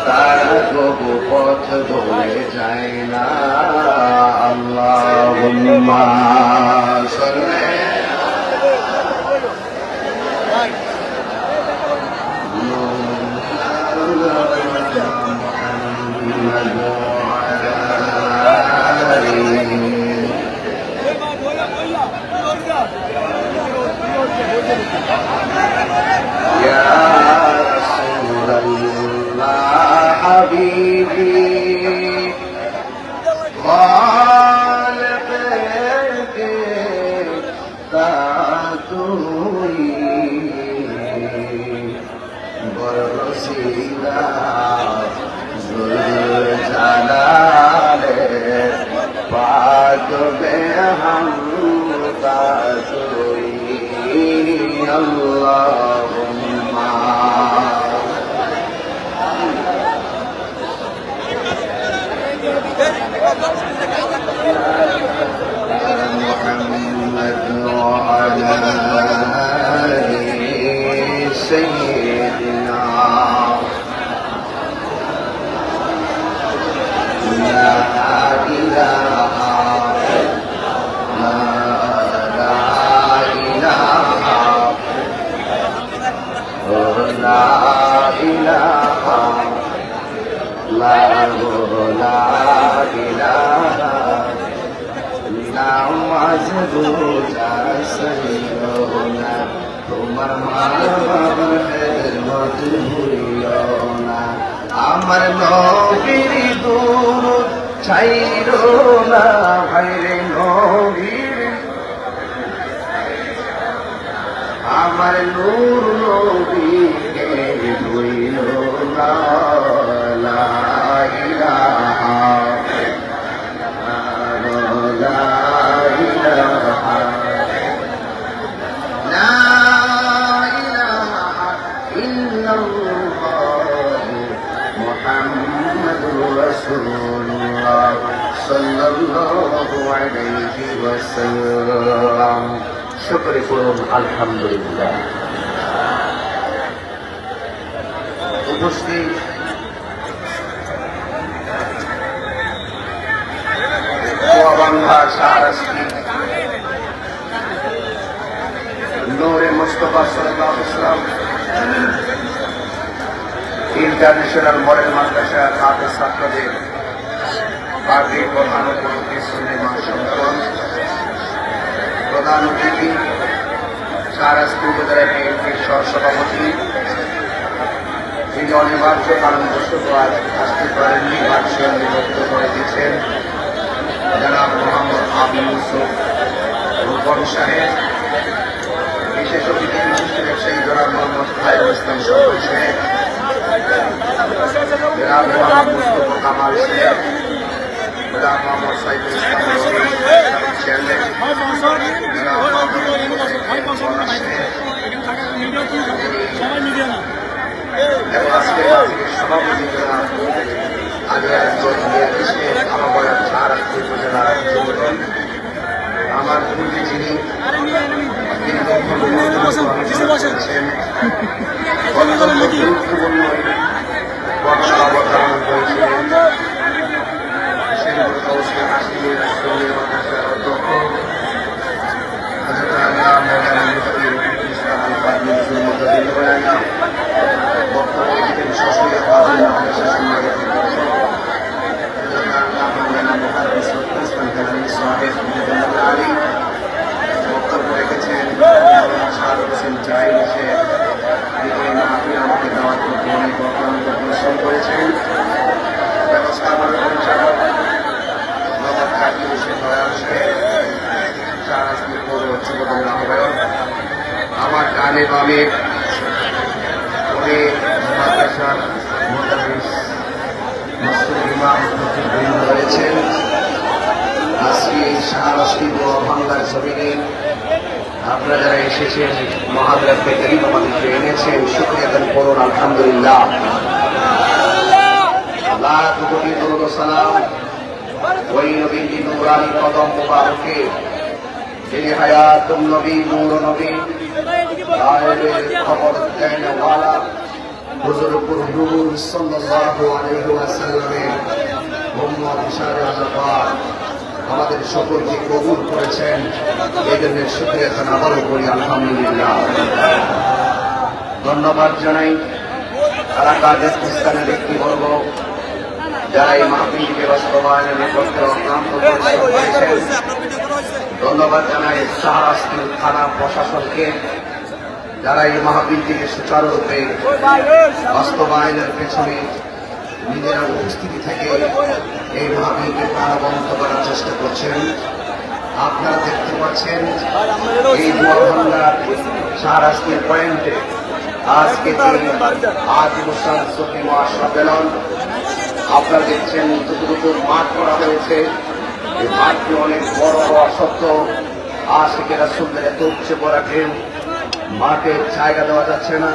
তারা তবু পথ ভুলে যায় না। আল্লাহুম্মা সাল্লি يا رسول الله حبيبي خالقك تعطوي برسيدا ذو الجلال پاک بهم تعطوي اللهم محمد وعلى آل سيدنا لا إله لا إله لا إله নামাজ রোজা সইনা তোমার মার খেদমত ভুলিও না। আমার নবীর দুরূদ ছাইরো না ভাইরে নবীর আমার নূর নবীকে ভুলিও না। লা ইলাহা রাসূলুল্লাহ সাল্লাল্লাহু আলাইহি ওয়াসাল্লাম। শুকরিয়া করুন আলহামদুলিল্লাহ। উপস্থিত বাংলা শাহরাস্তি নূরে মুস্তাফা সাল্লাল্লাহু আলাইহি ওয়াসাল্লাম ইন্টারন্যাশনাল মডেল মাদ্রাসা হাফেজ ছাত্রদের পার্টির প্রধান উপস্থিত সুন্নি মহাসংগঠন প্রধান অতিথি শাহরাস্তি উপজেলা বিএনপির সহসভাপতি, তিনি অনিবার্য কারণবশত আজ আসতে পারেননি, ভার্চুয়াল বিভক্ত করে দিচ্ছেন জনাব মোহাম্মদ আবু ইউসুফ রূপন সাহেব, বিশেষ অতিথি বিশিষ্ট ব্যবসায়ী জনাব মোহাম্মদ খায়রুল ইসলাম সরকার সাহেব, জনাব মোহাম্মদ মুস্তফা কামাল সাহেব, জনাব মোহাম্মদ সাইফুল ইসলাম চেয়ারম্যান, জনাব এবং আজকের সভাপতি জনাব আমার পূর্বে যিনি গুরুত্বপূর্ণ অবদান করেছিলেন বক্তব্য রেখেছেন আমাকে দেওয়ার জন্য অনেক অক্লান্ত পরিশ্রম করেছেন। ব্যবস্থাপনা পরিচালক মোহাম্মদ কাজী হোসেন দয়াল সাহেব, শাহরাস্তি পৌর যুবদলের আহ্বায়ক, আমার ডানে বামে মাদ্রাসার মুদারিস মাসুদ ইমাম বৃন্দ রয়েছেন। আজকে শাহরাস্তি বাংলার জমিনে আপনারা যারা এসেছেন মহাদেবকে করিম আমাদেরকে এনেছেন, শুকরিয়া আদায় করুন আলহামদুলিল্লাহ। লাখ কোটি দরুদ ও সালাম ওই নবীর নূরানি কদম মুবারকে, যিনি হায়াতুন নবী, নূর নবী, গায়েবের খবর দেন ওয়ালা, হুজুরপুর নূর সাল্লাল্লাহু আলাইহি ওয়াসাল্লামের উম্মত হিসাবে আল্লাহ আমাদের সকলকে কবুল করেছেন। এই জন্য শুকরিয়া জানাবার করি আলহামদুলিল্লাহ। ধন্যবাদ জানাই তারা কাজের স্থানে ব্যক্তিবর্গ যারা এই মাহফিলকে বাস্তবায়নের নেপথ্যে অক্লান্ত পরিশ্রম করেছেন। ধন্যবাদ জানাই শাহরাস্তির থানা প্রশাসনকে যারা এই মাহফিলটিকে সুচারুরূপে বাস্তবায়নের পেছনে নিজেরা উপস্থিতি থেকে এই মাহফিলকে প্রাণবন্ত করার চেষ্টা করছেন। আপনারা দেখতে পাচ্ছেন এই দোয়াভাঙ্গার শাহরাস্তির পয়েন্টে আজকে আপনারা দেখছেন যতটুকু মাঠ করা হয়েছে এই মাঠটি অনেক বড় হওয়া সত্ত্বেও আশিকে রাসূলের এত উপচে পড়া ঢেউ মাঠে জায়গা দেওয়া যাচ্ছে না।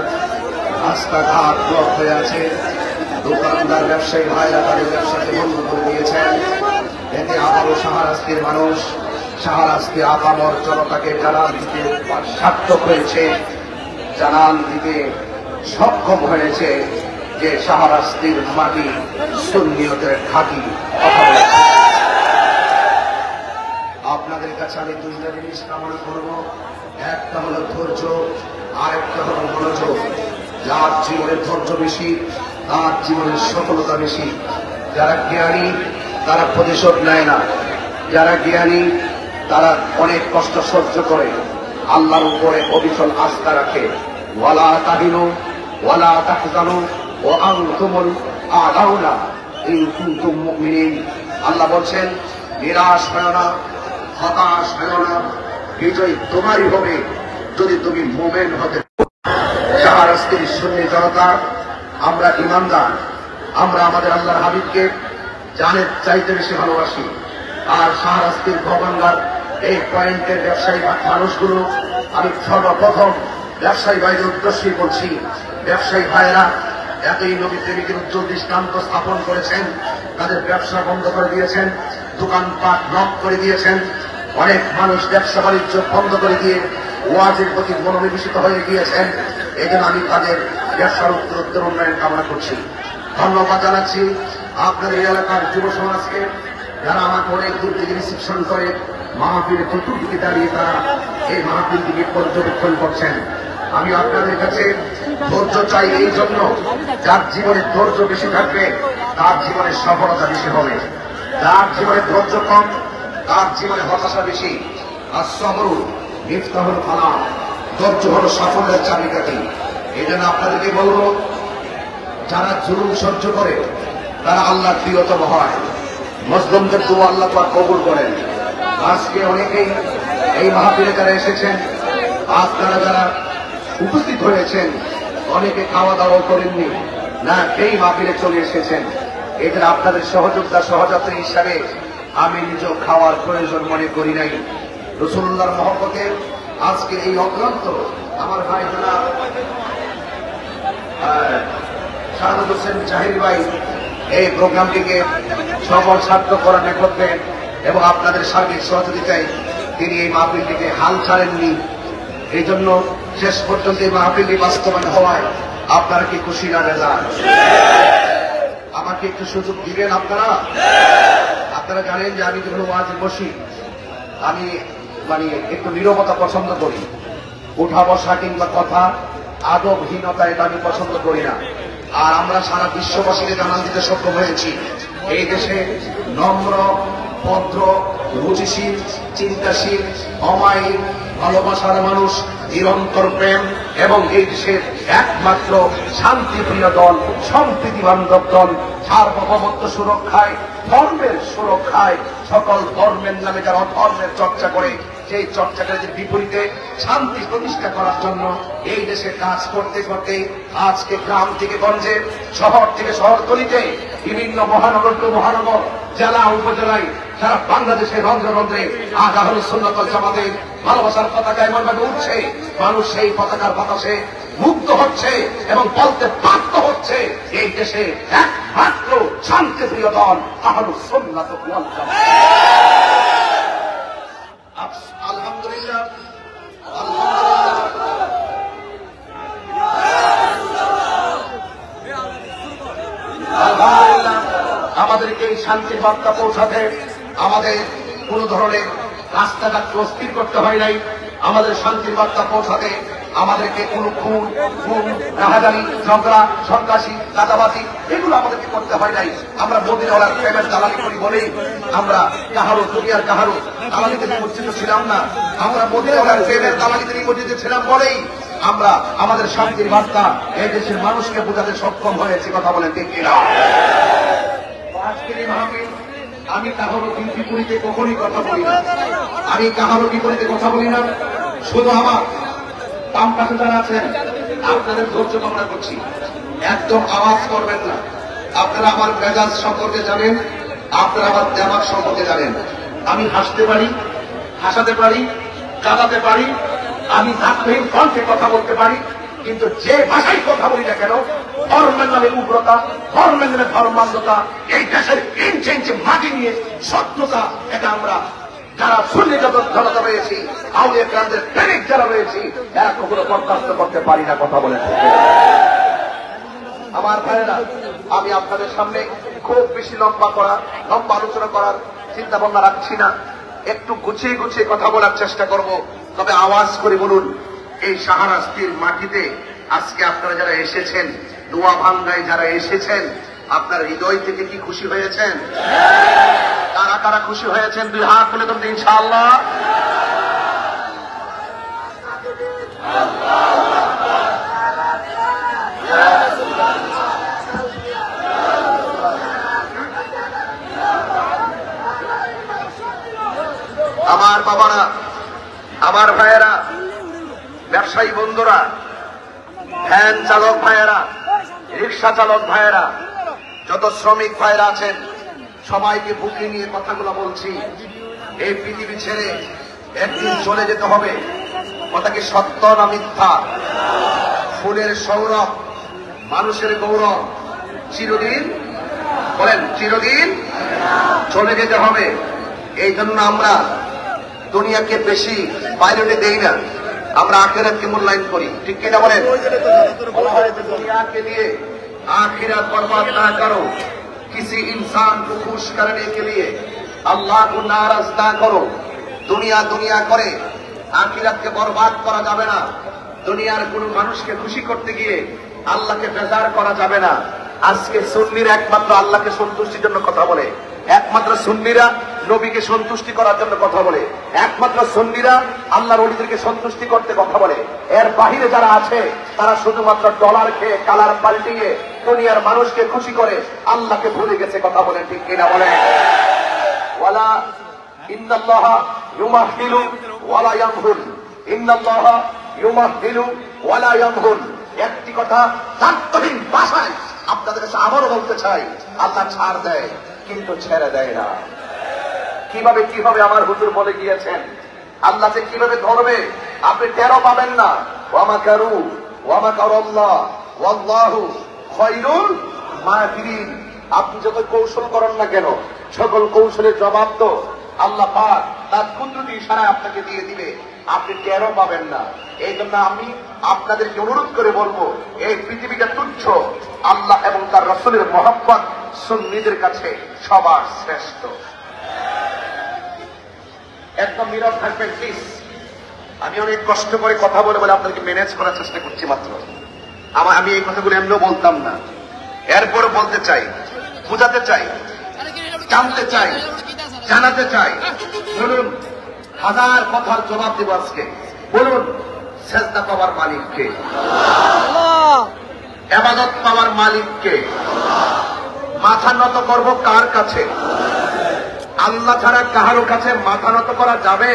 রাস্তাঘাট ব্লক হয়ে আছে। দোকানদার ব্যবসায়ী ভাইরা তাদের ব্যবসাকে বন্ধ করে দিয়েছেন। এতে আবারও শাহরাস্তির মানুষ শাহরাস্তি আপামর জনতাকে জানান দিতে সার্থক হয়েছে, জানান দিতে সক্ষম হয়েছে যে শাহরাস্তির মাটি সুন্নিয়তের ঘাঁটি। আপনাদের কাছে আমি দুইটা জিনিস কামনা করব, একটা হলো ধৈর্য, আরেকটা হলো মনোযোগ। যার জীবনের ধৈর্য বেশি তার জীবনের সফলতা বেশি। যারা জ্ঞানী তারা প্রতিশোধ নেয় না, যারা জ্ঞানী তারা অনেক কষ্ট সহ্য করে আল্লাহর উপরে অবিচল আস্থা রাখে। ওয়ালা তাহিনু ওয়ালা তাহজানু ওয়া আনতুমুল আ'লাউনা ইন কুনতুম মুমিনিন। আল্লাহ বলছেন নিরাশ হয় না, হতাশ হয় না, বিজয় তোমারই হবে যদি তুমি মুমিন হতে। শাহরাস্তির সুন্নি জনতা আমরা ইমানদার, আমরা আমাদের আল্লাহর হাবিবকে জানের চাইতে বেশি ভালোবাসি। আর শাহরাস্তির ভবনগার এই পয়েন্টের ব্যবসায়ী মানুষগুলো আমি সর্বপ্রথম ব্যবসায়ী ভাইদের উদ্দেশ্যেই বলছি, ব্যবসায়ী ভাইয়েরা এতই নবী প্রেমিকের উজ্জ্বল দৃষ্টান্ত স্থাপন করেছেন, তাদের ব্যবসা বন্ধ করে দিয়েছেন, দোকানপাট নক করে দিয়েছেন। অনেক মানুষ ব্যবসা বাণিজ্য বন্ধ করে দিয়ে ওয়াজের প্রতি মনোনিবেশিত হয়ে গিয়েছেন। এই জন্য আমি তাদের ব্যবসার উত্তরোত্তর উন্নয়ন কামনা করছি। ধন্যবাদ জানাচ্ছি আপনাদের এই এলাকার যুব সমাজকে যারা আমাকে অনেক দূর থেকে রিসিপশন করে মাহফিলের চতুর্দিকে দাঁড়িয়ে তারা এই মাহফিলটিকে পর্যবেক্ষণ করছেন। আমি আপনাদের কাছে ধৈর্য চাই এই জন্য, যার জীবনে ধৈর্য বেশি থাকবে তার জীবনে সফলতা বেশি হবে। যার জীবনে ধৈর্য কম তার জীবনে হতাশা বেশি। আর সবর মিফতাহুল ফালাহ, ধৈর্য হলো সাফল্যের চাবিকাঠি। এই জন্য আপনাদেরকে বলবো যারা জুলুম সহ্য করে তারা আল্লাহর প্রিয়তম হয়। মুসলিমদের দোয়া আল্লাহ পাক কবুল করেন। আজকে অনেকেই এই মাহফিলে যারা এসেছেন, আপনারা যারা উপস্থিত হয়েছেন, অনেকে খাওয়া দাওয়া করেননি না, এই মাহফিলে চলে এসেছেন। এটা আপনাদের সহযোদ্ধা সহযাত্রী হিসাবে আমি নিজেও খাওয়ার প্রয়োজন মনে করি নাই। রাসূলুল্লাহর মহব্বতে আজকে এই অক্লান্ত আমার ভাই জনাব শাহাদাত হোসেন জাহির ভাই এই প্রোগ্রামটিকে সফল সার্থক করার নেপথ্যে এবং আপনাদের সার্বিক সহযোগিতায় তিনি এই মাহফিলটিকে হাল ছাড়েননি। এই জন্য শেষ পর্যন্ত এই মাহফিলটি বাস্তবায়ন হওয়ায় আপনারা কি খুশি না রেজাল্ট? আমাকে একটু সুযোগ দিবেন আপনারা? আপনারা জানেন যে আমি যখন ওয়াজে বসি আমি একটু নীরবতা পছন্দ করি। উঠা বসা কিংবা কথা আদবহীনতা এটা আমি পছন্দ করি না। আর আমরা সারা বিশ্ববাসীকে জানান দিতে সক্ষম হয়েছি এই দেশে নম্র, ভদ্র, রুচিশীল, চিন্তাশীল, অমায়িক, ভালোবাসার মানুষ, নিরন্তর প্রেম এবং এই দেশের একমাত্র শান্তিপ্রিয় দল, সম্প্রীতি বান্ধব দল, সার্বভৌমত্ব সুরক্ষায়, ধর্মের সুরক্ষায়, সকল ধর্মের নামে যারা অধর্মের চর্চা করে সেই চর্চাকারীদের বিপরীতে শান্তি প্রতিষ্ঠা করার জন্য এই দেশে কাজ করতে করতে আজকে গ্রাম থেকে গঞ্জে, শহর থেকে শহরতলিতে, বিভিন্ন মহানগর টু মহানগর, জেলা উপজেলায় সারা বাংলাদেশের রন্ধ্রে রন্ধ্রে আজ আহলুস সুন্নাত ওয়াল জামাতের ভালোবাসার পতাকা এমনভাবে উঠছে, মানুষ সেই পতাকার বাতাসে মুগ্ধ হচ্ছে এবং বলতে বাধ্য হচ্ছে এই দেশে একমাত্র শান্তিপ্রিয় দল আহলুস সুন্নাত ওয়াল জামাত। আলহামদুলিল্লাহ, আলহামদুলিল্লাহ। আপনাদেরকে এই শান্তির বার্তা পৌঁছাতে আমাদের কোন ধরনের রাস্তাঘাট অস্থির করতে হয় নাই। আমাদের শান্তির বার্তা পৌঁছাতে আমাদেরকে কোনো খুন রাহাজানি ঝগড়া সন্ত্রাসী চাঁদাবাজি এগুলো আমাদেরকে করতে হয় নাই। আমরা মদিনাওয়ালার প্রেমের দালালি করি বলেই আমরা কাহারো দুনিয়ার কাহারো দালালিতে নিমজ্জিত ছিলাম না। আমরা মদিনাওয়ালার প্রেমের দালালিতে নিমজ্জিত ছিলাম বলেই আমরা আমাদের শান্তির বার্তা এই দেশের মানুষকে বোঝাতে সক্ষম হয়েছি। কথা বলেন ঠিক কিনা? আজকের এই মাহফিল আমি কাহারো বিপরীতে কখনই কথা বলি না। আমি কাহারো বিপরীতে কথা বলি না। শুধু আমার বাম পাশে যারা আছেন আপনাদের ধৈর্য কামনা করছি, একদম আওয়াজ করবেন না। আপনারা আমার মেজাজ সম্পর্কে জানেন, আপনারা আমার দেমাগ সম্পর্কে জানেন। আমি হাসতে পারি, হাসাতে পারি, কাঁদাতে পারি, আমি ধাকহীন কণ্ঠে কথা বলতে পারি, কিন্তু যে ভাষায় কথা বলি না কেন ধর্মের নামে উগ্রতা, ধর্মের নামে ধর্মান্ধতা, এই দেশের ইঞ্চে ইঞ্চে মাটি নিয়ে শত্রুতা, এটা আমরা যারা সুন্নি জনতা রয়েছি, আউলিয়া কেরামদের প্রেমিক যারা রয়েছি, এরা কখনো বরদাস্ত করতে পারি না। কথা বলে আমার ভাইয়েরা, আমি আপনাদের সামনে খুব বেশি লম্বা আলোচনা করার চিন্তা ভাবনা রাখছি না। একটু গুছিয়ে গুছিয়ে কথা বলার চেষ্টা করব। তবে আওয়াজ করে বলুন, এই শাহরাস্তির মাটিতে আজকে আপনারা যারা এসেছেন, দোয়া ভাঙ্গায় যারা এসেছেন, আপনার হৃদয় থেকে কি খুশি হয়েছেন? কারা কারা খুশি হয়েছেন? দুই হাত তুলে তোমরা ইনশাআল্লাহ। আমার বাবারা, আমার ভাইয়েরা, ব্যবসায়ী বন্ধুরা, ভ্যান চালক ভাইয়েরা, রিক্সা চালক ভাইয়েরা, যত শ্রমিক ভাইয়েরা আছেন, সবাইকে বুকে নিয়ে কথাগুলো বলছি। এই পৃথিবী ছেড়ে একদিন চলে যেতে হবে। কথা কি সত্য না মিথ্যা? ফুলের সৌরভ, মানুষের গৌরব চিরদিন, বলেন চিরদিন চলে যেতে হবে। এই জন্য আমরা দুনিয়াকে বেশি প্রায়োরিটি দেই না, আমরা আখিরাতকে মূল্যায়ন করি। ঠিক কিনা বলেন? দুনিয়াকে দিয়ে आखिरत बर्बाद ना करो, किसी इंसान को खुश करने के लिए अल्लाह को नाराज ना करो। दुनिया दुनिया करे आखिरतকে বরবাদ করা যাবে না। দুনিয়ার কোন মানুষকে খুশি করতে গিয়ে আল্লাহকে বেজার করা যাবে না। আজকে সুন্নিরা একমাত্র আল্লাহকে সন্তুষ্টির জন্য কথা বলে, একমাত্র সুন্নিরা নবীকে সন্তুষ্টি করার জন্য কথা বলে, একমাত্র সুন্নিরা আল্লাহর ওলিদেরকে সন্তুষ্টি করতে কথা বলে। এর বাহিরে যারা আছে তারা শুধুমাত্র ডলার খেয়ে কালার পাল্টিয়ে দুনিয়ার মানুষকে খুশি করে আল্লাহকে ভুলে গেছে। কথা বলেন ঠিক কিনা বলেন? ওয়ালা ইন্নাল্লাহা ইউমাহহিলু ওয়ালা ইয়ামহুল, ইন্নাল্লাহা ইউমাহহিলু ওয়ালা ইয়ামহুল। একটি কথা দান্তহীন ভাষায় আপনাদের কাছে আবারও বলতে চাই, আল্লাহ ছাড় দেয় কিন্তু ছেড়ে দেয় না। কিভাবে কিভাবে আমার হুজুর বলে গিয়েছেন, আল্লাহ যে কিভাবে ধরবে আপনি টেরও পাবেন না। ওয়ামাকারু ওয়ামাকারুল্লাহ ওয়াল্লাহু খায়রুল মাকিরিন। আপনি যত কৌশল করেন না কেন, সকল কৌশলের জবাব তো আল্লাহ পাক তার কুদরতি ইশারায় আপনাকে দিয়ে দিবে, আপনি টেরও পাবেন না। এই জন্য আমি আপনাদেরকে অনুরোধ করে বলবো, এই পৃথিবীটা তুচ্ছ, আল্লাহ এবং তার রাসূলের মহব্বত সুন্নিদের কাছে সবার শ্রেষ্ঠ। একদম নীরব থাকবেন প্লিজ। আমি অনেক কষ্ট করে কথা বলে বলে আপনাদেরকে ম্যানেজ করার চেষ্টা করছি মাত্র। আমি এই কথাগুলো এমনিও বলতাম না, এরপরও বলতে চাই, বুঝাতে চাই, জানতে চাই, জানাতে চাই। বলুন, হাজার কথার জবাব দেব আজকে। বলুন, সেজদা পাওয়ার মালিককে, ইবাদত পাওয়ার মালিককে, মাথা নত করব কার কাছে? আল্লাহ ছাড়া কাহারো কাছে মাথা নত করা যাবে?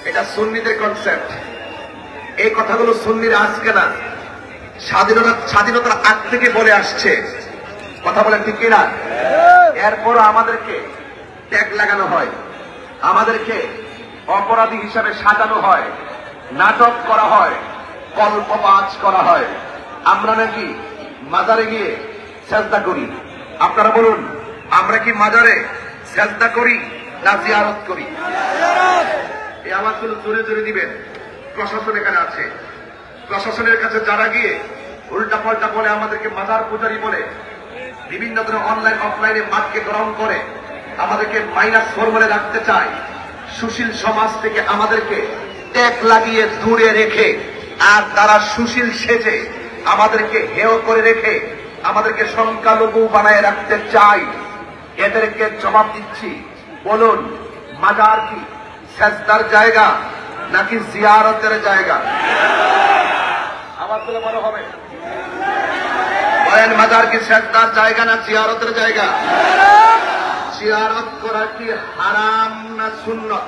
এটা সুন্নিদের কনসেপ্ট। এই কথাগুলো সুন্নিরা আজকে না, স্বাধীনতার আগ থেকে বলে আসছে। কথা বলেন ঠিক কিনা? এরপর আমাদেরকে ট্যাগ লাগানো হয়, আমাদেরকে অপরাধী হিসাবে সাজানো হয়, নাটক করা হয়, কল্পবাজ করা হয়। আমরা নাকি মাজারে গিয়ে সেজদা করি। আপনারা বলুন, আমরা কি মাজারে সেজদা করি না জিয়ারত করি? এই আওয়াজগুলো জোরে জোরে দিবেন। প্রশাসন এখানে আছে, প্রশাসনের কাছে যারা গিয়ে উল্টা পাল্টা বলে, আমাদেরকে মাজার পূজারি বলে, বিভিন্ন ধরনের অনলাইন অফলাইনে মাঠকে গ্রহণ করে আমাদেরকে -4 রাখতে চায়। সুশীল সমাজ থেকে আমাদেরকে ট্যাগ লাগিয়ে দূরে রেখে আর তারা সুশীল সেজে আমাদেরকে হেয় করে রেখে আমাদেরকে সংখ্যালঘু বানায় রাখতে চাই। এদেরকে জবাব দিচ্ছি, বলুন মাজার কি সেজদার জায়গা নাকি জিয়ারতের জায়গা? আমার বলে মনে হবে, বলেন মাজার কি সেজদার জায়গা না জিয়ারতের জায়গা? জিয়ারত করা কি হারাম না সুন্নত?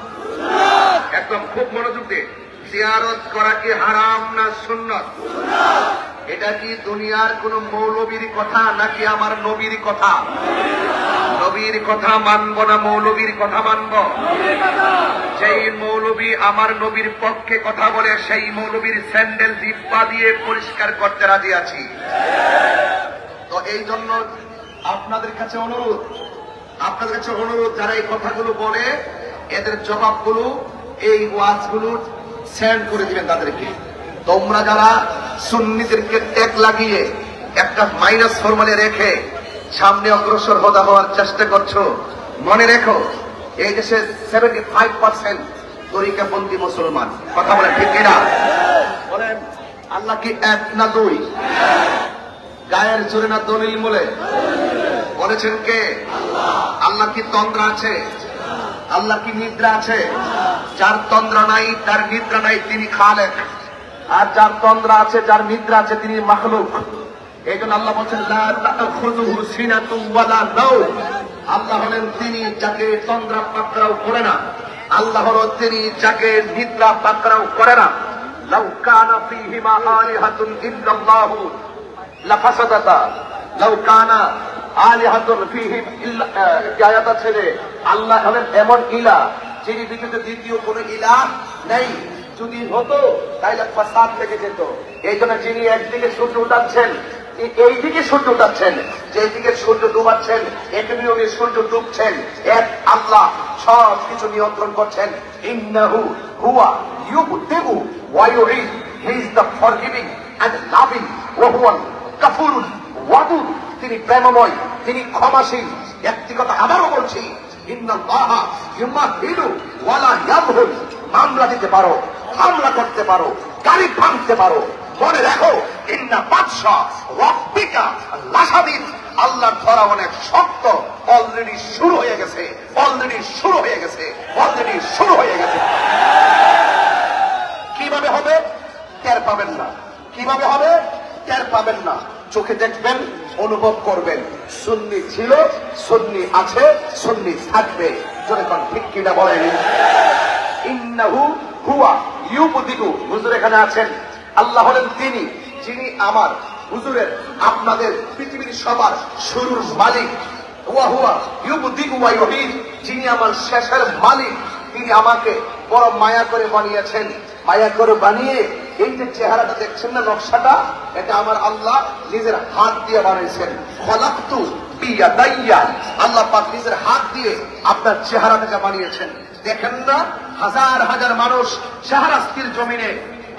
একদম খুব মনোযোগ দিয়ে, জিয়ারত করা কি হারাম না সুন্নত? এটা কি দুনিয়ার কোন মৌলবীর কথা নাকি আমার নবীর কথা? নবীর কথা মানব না মৌলবীর কথা মানব? যেই মৌলবী আমার নবীর পক্ষে কথা বলে সেই মৌলবীর স্যান্ডেল জিব্বা দিয়ে পরিষ্কার করতে রাজি আছি। তো এই জন্য আপনাদের কাছে অনুরোধ, যারা এই কথাগুলো বলে এদের জবাবগুলো এই ওয়াজগুলো সেন্ড করে দিবেন তাদেরকে। তোমরা যারা সুন্নিদেরকে ট্যাগ লাগিয়ে একটা -4 রেখে সামনে অগ্রসর হওয়ার চেষ্টা করছো, মনে রেখো এই দেশে 75% তরিকাপন্থী মুসলমান। কথা বলে ঠিক কিনা? বলেন আল্লাহ কি এক না দুই? গায়ের জোরে না দলিল বলে বলেছেন কে? আল্লাহ কি তন্দ্রা আছে? আল্লাহ কি নিদ্রা আছে? যার তন্দ্রা নাই তার নিদ্রা নাই তিনি খালেক, আর যার তন্দ্রা আছে যার নিদ্রা আছে তিনি মাখলুক। এই জন্য আল্লাহ বলছেন লা তাখুযুহু সিনাতুন ওয়ালা নাওম। আল্লাহ হলেন তিনি যাকে তন্দ্রা পাকড়াও করে না, আল্লাহ হলো তিনি যাকে নিদ্রা পাকড়াও করে না। লাউ কানা ফীহিমা আলিহাতুন ইল্লাল্লাহু লাফাসাদাতা, লাউ কানা আলিহাতুন ফীহিম ইল্লা, আয়াত আছে যে আল্লাহ হলেন এমন ইলাহ যিনি পৃথিবীতে দ্বিতীয় কোন ইলাহ নেই। যদি হতো তাহলে ফাসাদ লেগে যেত। এই জন্য যিনি একদিকে সূর্য উঠাচ্ছেন, এইদিকে সূর্য উঠাচ্ছেন, যেদিকে সূর্য ডুবাচ্ছেন এখানেও সূর্য ডুবছেন, এক আল্লাহ সব কিছু নিয়ন্ত্রণ করছেন। ইন্নাহু হুয়া ইউবদিউ ওয়া ইউঈদ, he is the forgiving and loving ওয়া হুয়া গাফুরুল ওয়াদুদ। তিনি প্রেমময়, তিনি ক্ষমাশীল। একটি কথা আবারও বলছি, ইন্নাল্লাহা ইউমাহিলু ওয়া লা ইয়াবহুল। মামলা দিতে পারো, হামলা করতে পারো, গাড়ি ভাঙতে পারো, মনে রাখো ইন্না বাদশা রাব্বিকা লাশাদীদ। আল্লাহর ধরা অনেক শক্ত। অলরেডি শুরু হয়ে গেছে, অলরেডি শুরু হয়ে গেছে, অলরেডি শুরু হয়ে গেছে। কিভাবে হবে টের পাবেন না, কিভাবে হবে টের পাবেন না। চোখে দেখবেন, অনুভব করবেন। সুন্নি ছিল, সুন্নি আছে, সুন্নি থাকবে। যখন ঠিক কিনা বলেন। ইন্নাহু হুয়া ইউবদিউ। হুজুর এখানে আছেন, আল্লাহ হলেন তিনি যিনি আমার হুজুরের আপনাদের পৃথিবীর সবার শুরুর মালিক। ওয়া হুয়া ইউবদিউ ওয়া ইউঈদ, যিনি আমার শেষের মালিক। তিনি আমাকে বড় মায়া করে বানিয়েছেন। মায়া করে বানিয়ে এই যে চেহারাটা দেখছেন না, নকশাটা, এটা আমার আল্লাহ নিজের হাত দিয়ে বানিয়েছেন। খলাকতু বিয়াদাইয়া, আল্লাহ পাক নিজের হাত দিয়ে আপনার চেহারাটাকে বানিয়েছেন। দেখেন না হাজার হাজার মানুষ শাহরাস্তির জমিনে,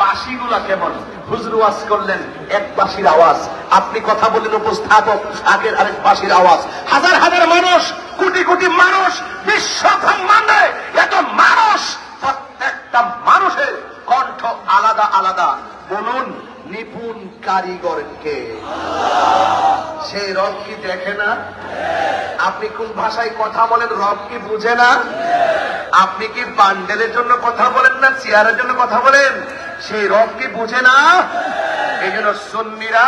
বাঁশিগুলা কেমন? হুজুর ওয়াজ করলেন এক বাঁশির আওয়াজ, আপনি কথা বললেন উপস্থাপক আগের আরেক বাঁশির আওয়াজ। হাজার হাজার মানুষ, কোটি কোটি মানুষ, বিশ্ব ব্রহ্মাণ্ডে এত মানুষ, প্রত্যেকটা মানুষের কণ্ঠ আলাদা আলাদা। বলুন নিপুণ কারিগরকে সেই রব কি দেখে না? আপনি কোন ভাষায় কথা বলেন রব কি বুঝে না? আপনি কি বান্ডেলের জন্য কথা বলেন না চেয়ারের জন্য কথা বলেন? সেই রব কি বুঝে না? এই জন্য সুন্নিরা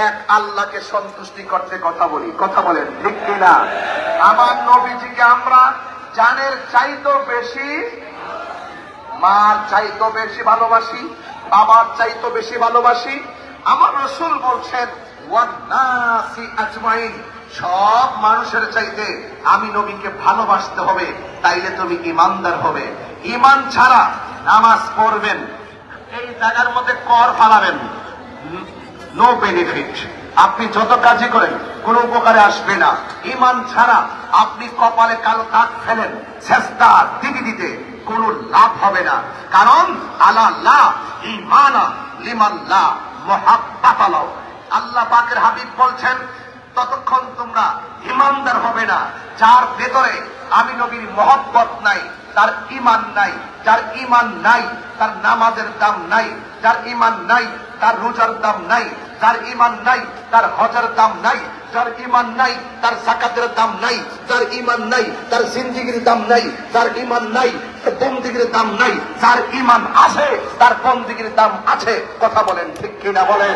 এক আল্লাহকে সন্তুষ্টি করতে কথা বলি। কথা বলেন ঠিক কিনা? আমার নবীজিকে আমরা জানের চাইতেও বেশি, মার চাইতেও বেশি ভালোবাসি, বাবার চাইতেও বেশি ভালোবাসি। আমার রাসূল বলছেন ওয়ান্নাসি আজমাইন, সব মানুষের চাইতে আমি নবীকে ভালোবাসতে হবে, তাইলে তুমি ইমানদার হবে। ইমান ছাড়া নামাজ পড়বেন, এই জায়গার মধ্যে কর ফালাবেন, নো বেনিফিট। আপনি যত কাজই করেন কোন উপকারে আসবে না। ইমান ছাড়া আপনি কপালে কালো দাগ ফেলেন, সেজদা দিতে দিতে কোন লাভ হবে না। কারণ আল্লাহ ইমানা লিমাল্লাহ মুহাব্বাতালাহ। আল্লাহ পাকের হাবিব বলছেন ততক্ষণ তোমরা ইমানদার হবে না। যার ভেতরে আমি নবীর মহব্বত নাই, তার ঈমান নাই। যার ঈমান নাই, তার নামাজের দাম নাই। যার ঈমান নাই, তার রোজার দাম নাই। যার ঈমান নাই, তার হজের দাম নাই। যার ঈমান নাই, তার যাকাতের দাম নাই। যার ঈমান নাই, তার জিন্দেগীর দাম নাই। যার ঈমান নাই, তার বন্দেগীর দাম নাই। যার ঈমান আছে, তার বন্দেগীর দাম আছে। কথা বলেন ঠিক কিনা বলেন?